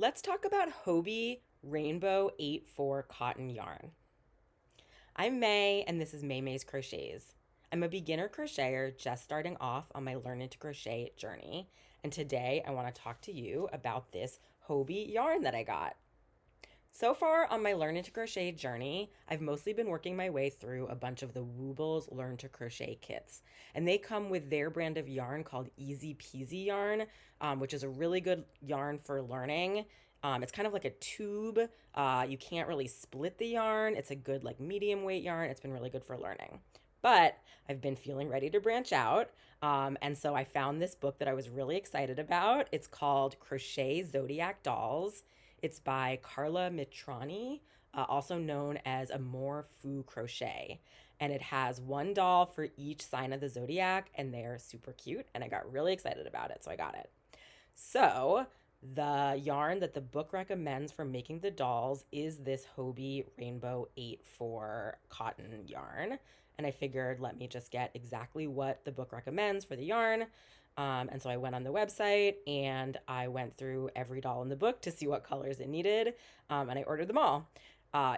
Let's talk about Hobbii Rainbow 84 cotton yarn. I'm May, and this is May's Crochets. I'm a beginner crocheter just starting off on my learning to crochet journey, and today I want to talk to you about this Hobbii yarn that I got. So far on my Learn to Crochet journey, I've mostly been working my way through a bunch of the Woobles Learn to Crochet kits. And they come with their brand of yarn called Easy Peasy yarn, which is a really good yarn for learning. It's kind of like a tube. You can't really split the yarn. It's a good like medium weight yarn. It's been really good for learning. But I've been feeling ready to branch out. And so I found this book that I was really excited about. It's called Crochet Zodiac Dolls. It's by Carla Mitrani, also known as Amour Fou Crochet. And it has one doll for each sign of the zodiac, and they're super cute. And I got really excited about it, so I got it. So, the yarn that the book recommends for making the dolls is this Hobbii Rainbow 84 cotton yarn. And I figured, let me just get exactly what the book recommends for the yarn. And so I went on the website and I went through every doll in the book to see what colors it needed. And I ordered them all.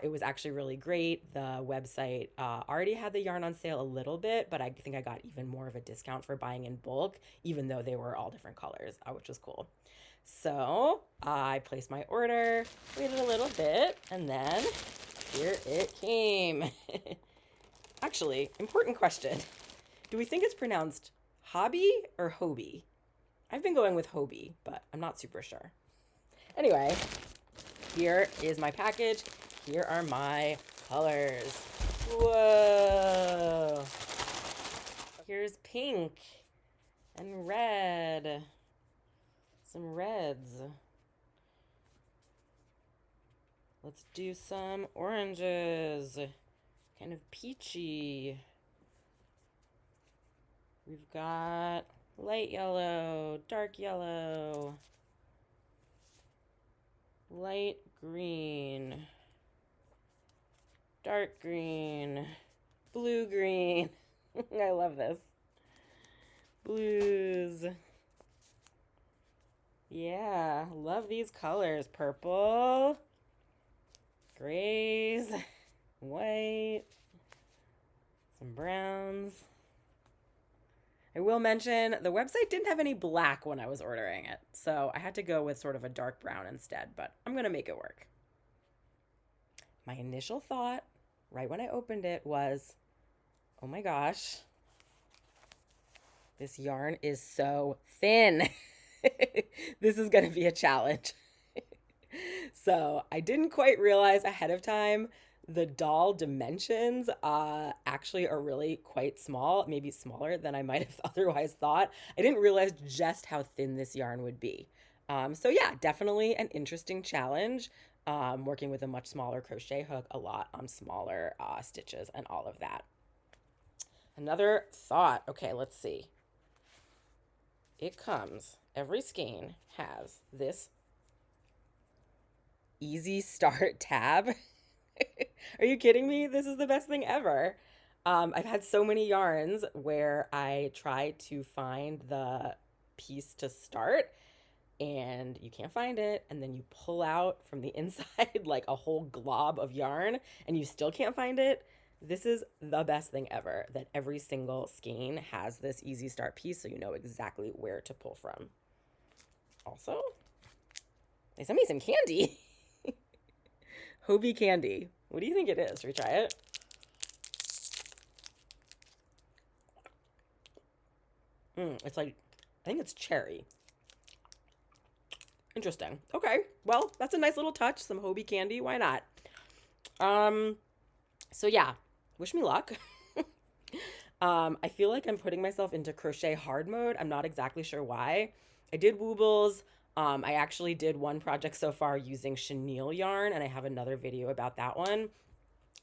It was actually really great. The website already had the yarn on sale a little bit, but I think I got even more of a discount for buying in bulk, even though they were all different colors, which was cool. So I placed my order, waited a little bit, and then here it came. Actually, important question. Do we think it's pronounced Hobbii or Hobbii? I've been going with Hobbii, but I'm not super sure. Anyway, here is my package. Here are my colors. Whoa. Here's pink and red. Some reds. Let's do some oranges. Kind of peachy. We've got light yellow, dark yellow, light green, dark green, blue green. I love this. Blues. Yeah, love these colors. Purple, grays, white, some browns. I will mention the website didn't have any black when I was ordering it, so I had to go with sort of a dark brown instead, but I'm going to make it work. My initial thought, right when I opened it, was, oh my gosh, this yarn is so thin. This is going to be a challenge. So I didn't quite realize ahead of time the doll dimensions actually are really quite small, maybe smaller than I might have otherwise thought. I didn't realize just how thin this yarn would be. So yeah, definitely an interesting challenge. Working with a much smaller crochet hook, a lot on smaller stitches and all of that. Another thought. Okay, let's see. It comes, every skein has this easy start tab. Are you kidding me? This is the best thing ever. I've had so many yarns where I try to find the piece to start and you can't find it. And then you pull out from the inside like a whole glob of yarn and you still can't find it. This is the best thing ever, that every single skein has this easy start piece so you know exactly where to pull from. Also, they sent me some candy. Hobbii candy. What do you think it is? Should we try it? It's like, I think it's cherry. Interesting. Okay, well, that's a nice little touch. Some Hobbii candy. Why not? So yeah, wish me luck. I feel like I'm putting myself into crochet hard mode. I'm not exactly sure why. I did Woobles. I actually did one project so far using chenille yarn, and I have another video about that one.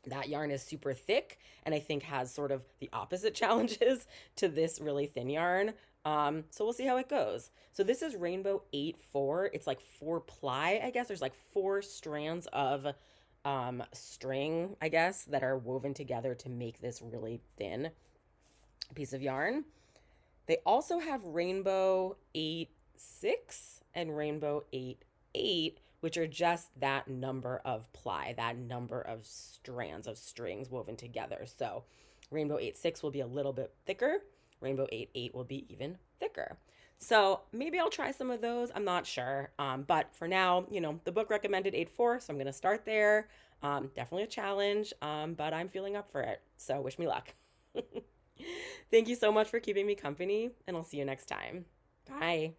That yarn is super thick and I think has sort of the opposite challenges to this really thin yarn. So we'll see how it goes. So this is Rainbow 84. It's like 4-ply, I guess. There's like 4 strands of string, I guess, that are woven together to make this really thin piece of yarn. They also have Rainbow 86 and Rainbow 88, which are just that number of ply, that number of strands of strings woven together. So Rainbow 8/6 will be a little bit thicker. Rainbow 8/8 will be even thicker. So maybe I'll try some of those. I'm not sure. But for now, the book recommended 8/4, so I'm going to start there. Definitely a challenge, but I'm feeling up for it. So wish me luck. Thank you so much for keeping me company, and I'll see you next time. Bye.